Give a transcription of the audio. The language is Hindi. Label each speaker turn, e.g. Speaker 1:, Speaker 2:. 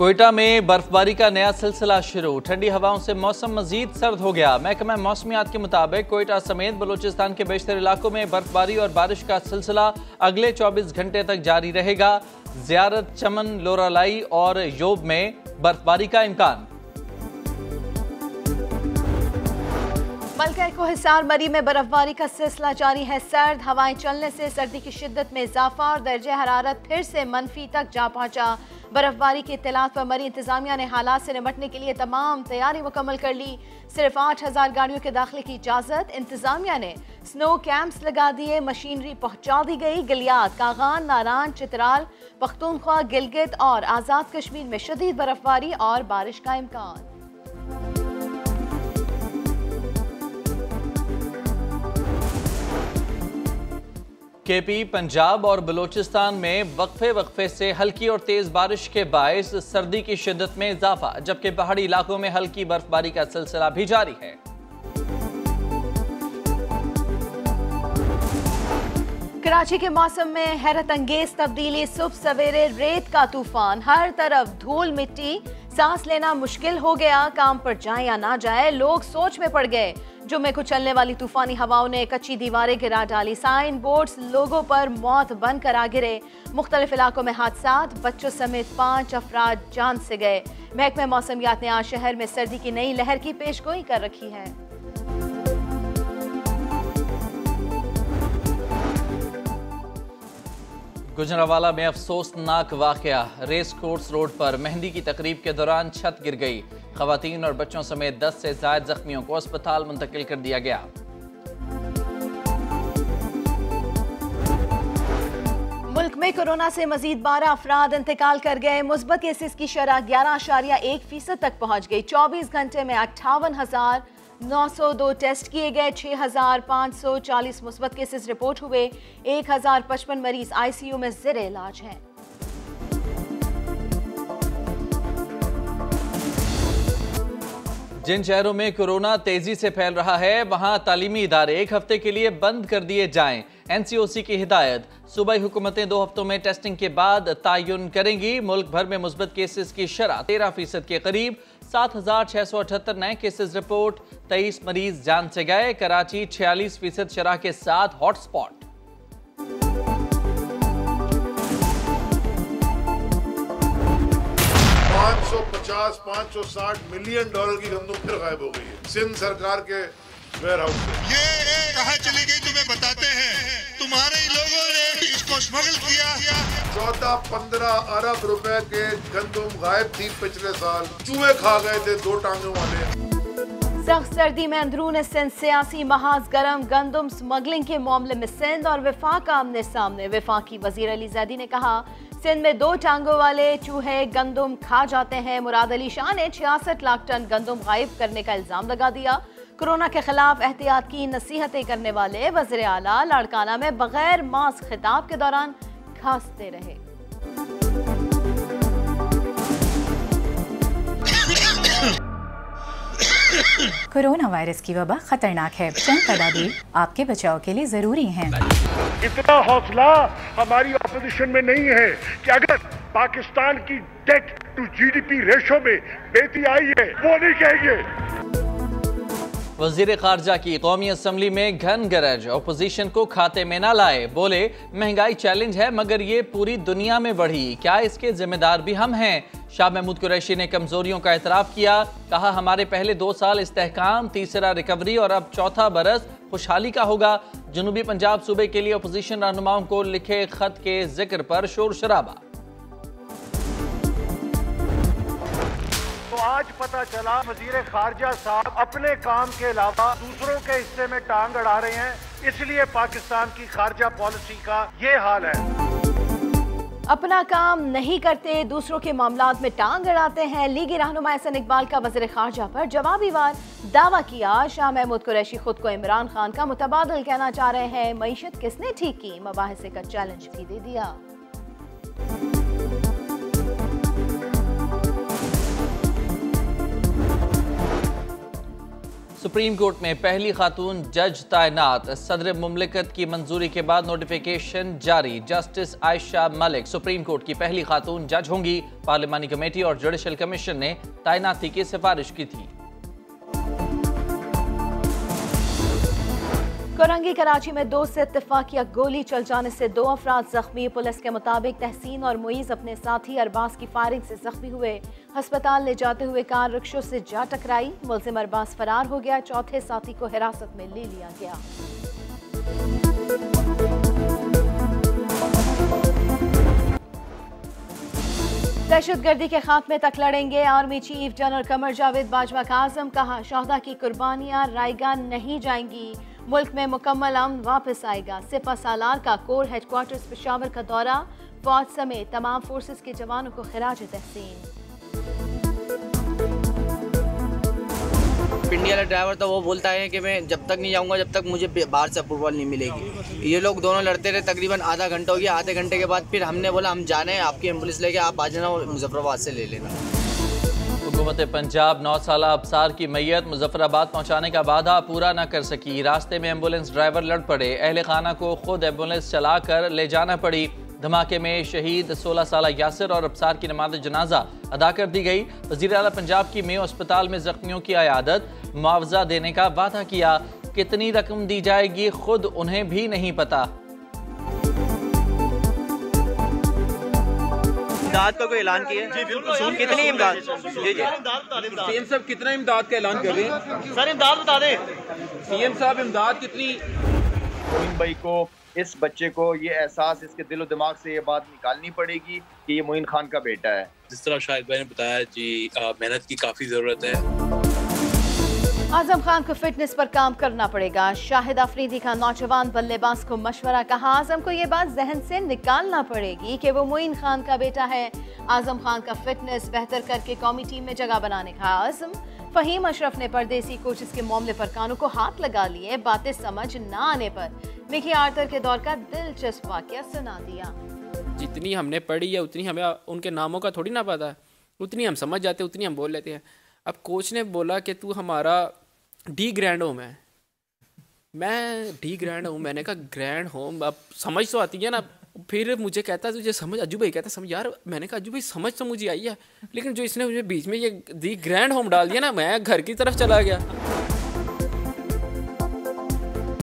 Speaker 1: कोयटा में बर्फबारी का नया सिलसिला शुरू। ठंडी हवाओं से मौसम मजीद सर्द हो गया। महकमा मौसमियात के मुताबिक कोयटा समेत बलूचिस्तान के बेशतर इलाकों में बर्फबारी और बारिश का सिलसिला अगले 24 घंटे तक जारी रहेगा। ज़ियारत, चमन, लोरालाई और योब में बर्फबारी का इम्कान।
Speaker 2: मलका कोहिसार मरी में बर्फबारी का सिलसिला जारी है। सर्द हवाएं चलने से सर्दी की शिद्दत में इजाफा और दर्जे हरारत फिर से मनफी तक जा पहुंचा। बर्फबारी की इत्तलात पर मरी इंतजामिया ने हालात से निपटने के लिए तमाम तैयारी मुकम्मल कर ली। सिर्फ 8000 गाड़ियों के दाखिले की इजाज़त। इंतजामिया ने स्नो कैंप्स लगा दिए, मशीनरी पहुंचा दी गई। गलियात, कागान, नारान, चित्राल, पख्तूनख्वा, गिलगित और आज़ाद कश्मीर में शदीद बर्फबारी और बारिश का इम्कान।
Speaker 1: केपी, पंजाब और बलूचिस्तान में वक्फे से हल्की और तेज बारिश के बायस सर्दी की शिद्दत में इजाफा, जबकि पहाड़ी इलाकों में हल्की बर्फबारी का सिलसिला भी जारी है।
Speaker 2: कराची के मौसम में हैरत अंगेज तब्दीली। सुबह सवेरे रेत का तूफान, हर तरफ धूल मिट्टी, सांस लेना मुश्किल हो गया। काम पर जाए या ना जाए, लोग सोच में पड़ गए। जुम्मे को चलने वाली तूफानी हवाओं ने कच्ची दीवारें गिरा डाली। साइन बोर्ड्स लोगों पर मौत बनकर आ गिरे। मुख्तलिफ इलाकों में हादसात, बच्चों समेत 5 अफराद जान से गए। महकमा मौसमियात ने आज शहर में सर्दी की नई लहर की पेशगोई कर रखी है।
Speaker 1: गुजरांवाला में अफसोसनाक वाकया। रेस कोर्स रोड पर मेहंदी की तकरीब के दौरान छत गिर गई। खवातीन और बच्चों समेत 10 से ज्यादा जख्मियों को अस्पताल मुंतकिल कर दिया गया।
Speaker 2: मुल्क में कोरोना से मजीद 12 अफराद इंतकाल कर गए। मुस्बत केसेस की शरह 11.1% तक पहुंच गई। 24 घंटे में 58,902 टेस्ट किए गए। 6,540 मुस्बत केसेस रिपोर्ट हुए। 1055 मरीज ICU में ज़ेरे इलाज हैं।
Speaker 1: जिन शहरों में कोरोना तेजी से फैल रहा है, वहां तालीमी इदारे 1 हफ्ते के लिए बंद कर दिए जाएं। NCOC की हिदायत। सूबाई हुकूमतें 2 हफ्तों में टेस्टिंग के बाद तयन करेंगी। मुल्क भर में मुस्बत केसेस की शरह 13% के करीब। 7,678 नए केसेस रिपोर्ट। 23 मरीज जान से गए। कराची 46% शरह के साथ हॉटस्पॉट।
Speaker 3: $560 मिलियन की गंदम फिर गायब हो गई है सिंध सरकार के वेयर हाउस से।
Speaker 4: ये कहाँ चली गई तुम्हें बताते हैं। तुम्हारे ही लोगों ने इसको स्मगल किया।
Speaker 3: 14-15 अरब रुपए के गंदम गायब थी पिछले साल। चूहे खा गए थे 2 टांगों वाले।
Speaker 2: सख्त सर्दी में अंदरून सिंध सियासी महाज गरम। गंदम स्मगलिंग के मामले में सिंध और विफाक आमने सामने। विफाकी वजीर अली जैदी ने कहा, सिंध में 2 टांगों वाले चूहे गंदम खा जाते हैं। मुराद अली शाह ने 66 लाख टन गंदम गायब करने का इल्जाम लगा दिया। कोरोना के खिलाफ एहतियात की नसीहतें करने वाले वज़ीर आला लाड़काना में बगैर मास्क खिताब के दौरान खांसते रहे।
Speaker 5: कोरोना वायरस की वबा खतरनाक है। चंद तदाबीर आपके बचाव के लिए जरूरी हैं।
Speaker 6: इतना हौसला हमारी ऑपोजिशन में नहीं है कि अगर पाकिस्तान की डेट टू GDP रेशो में बेटी आई है वो नहीं कहेंगे।
Speaker 1: वजीर खारजा की कौमी असम्बली में घन गरज। अपोजिशन को खाते में ना लाए। बोले, महंगाई चैलेंज है मगर ये पूरी दुनिया में बढ़ी, क्या इसके जिम्मेदार भी हम हैं। शाह महमूद कुरैशी ने कमजोरियों का एतराफ किया। कहा, हमारे पहले 2 साल इस्तेहकाम, तीसरा रिकवरी और अब चौथा बरस खुशहाली का होगा। जनूबी पंजाब सूबे के लिए अपोजिशन रहनुमाओं को लिखे खत के जिक्र पर शोर शराबा।
Speaker 6: तो आज पता चला वजीर खारजा साहब अपने काम के अलावा दूसरों के हिस्से में टांग अड़ा रहे हैं, इसलिए पाकिस्तान की खारजा पॉलिसी का ये हाल है।
Speaker 2: अपना काम नहीं करते, दूसरों के मामलात में टांग अड़ाते हैं। लीगी रहनुमा एहसन इकबाल का वज़ीर खारजा पर जवाबी वार दावा किया। शाह महमूद कुरैशी खुद को इमरान खान का मुतबादिल कहना चाह रहे हैं। मईशत किसने ठीक की, मबाहिसे का चैलेंज भी दे दिया।
Speaker 1: सुप्रीम कोर्ट में पहली खातून जज तैनात, सदर मुमलिकत की मंजूरी के बाद नोटिफिकेशन जारी। Justice Ayesha Malik supreme court की पहली खातून जज होंगी। पार्लिमानी कमेटी और जुडिशल कमीशन ने तैनाती की सिफारिश की थी।
Speaker 2: कोरंगी कराची में दोस्त से इत्तेफाकिया गोली चल जाने से 2 अफराद जख्मी। पुलिस के मुताबिक तहसीन और मुईज अपने साथी अरबाज की फायरिंग से जख्मी हुए। अस्पताल ले जाते हुए कार रिक्शों से जा टकराई। मुलजिम अरबाज फरार हो गया। चौथे साथी को हिरासत में ले लिया गया। दहशतगर्दी के खात्मे तक लड़ेंगे। Army chief general Qamar Javed Bajwa का आज़म, कहा शहदा की कुर्बानियां रायगा नहीं जाएंगी। मुल्क में मुकम्मल अमन वापस आएगा। सिपा सालार का कोर हेडक्वार्टर्स पेशावर का दौरा। फौज समेत तमाम फोर्सेस के जवानों को खिराज तहसीन।
Speaker 7: पिंडी वाला ड्राइवर था, वो बोलता है कि मैं जब तक नहीं जाऊंगा जब तक मुझे बाहर से अप्रूवल नहीं मिलेगी। ये लोग दोनों लड़ते रहे, तकरीबन आधा घंटा हो गया। आधे घंटे के बाद फिर हमने बोला हम जाने हैं, आपकी एम्बुलेंस लेके आप आ जाना और मुजफ्फराबाद से ले लेना।
Speaker 1: हुकूमत पंजाब 9 साला अबसार की मैयत मुजफ्फराबाद पहुंचाने का वादा पूरा न कर सकी। रास्ते में एम्बुलेंस ड्राइवर लड़ पड़े। अहले खाना को खुद एम्बुलेंस चलाकर ले जाना पड़ी। धमाके में शहीद 16 साला यासिर और अबसार की नमाज जनाजा अदा कर दी गई। वज़ीर आला पंजाब की मेयो अस्पताल में जख्मियों की अयादत, मुआवजा देने का वादा किया। कितनी रकम दी जाएगी खुद उन्हें भी नहीं पता।
Speaker 8: इमदाद का कोई ऐलान किया है? जी बिल्कुल। कितनी इमदाद? जी जी
Speaker 9: सीएम साहब कितना इमदाद का ऐलान कर रहे हैं?
Speaker 8: सर इमदाद बता दें।
Speaker 9: सीएम साहब इमदाद कितनी?
Speaker 10: मोइन भाई को, इस बच्चे को ये एहसास इसके दिलो दिमाग से ये बात निकालनी पड़ेगी कि ये मोइन खान का बेटा है।
Speaker 11: जिस तरह शाहिद भाई ने बताया जी, मेहनत की काफ़ी ज़रूरत है।
Speaker 2: आजम खान को फिटनेस पर काम करना पड़ेगा। शाहिद अफरीदी का नौजवान बल्लेबाज को मशवरा। कहा आजम को ये बात जहन से निकालना पड़ेगी कि वो मोइन खान का बेटा है। आजम खान का फिटनेस बेहतर करके कौमी टीम में जगह बनाने का आजम। फहीम अशरफ ने परदेसी कोचेस के मामले पर कानों को हाथ लगा लिए। बातें समझ न आने पर मिकी आर्टर के दौर का दिलचस्प वाकया सुना दिया।
Speaker 12: जितनी हमने पढ़ी है उतनी हमें उनके नामों का थोड़ी ना पता है। उतनी हम समझ जाते, उतनी हम बोल लेते हैं। अब कोच ने बोला कि तू हमारा डी ग्रैंड होम है। मैं डी ग्रैंड होम, मैंने कहा ग्रैंड होम, अब समझ तो आती है ना। फिर मुझे कहता तुझे समझ, अज्जू भाई कहता समझ यार। मैंने कहा अज्जू भाई समझ तो मुझे आई है, लेकिन जो इसने मुझे बीच में ये दी ग्रैंड होम डाल दिया ना, मैं घर की तरफ चला गया।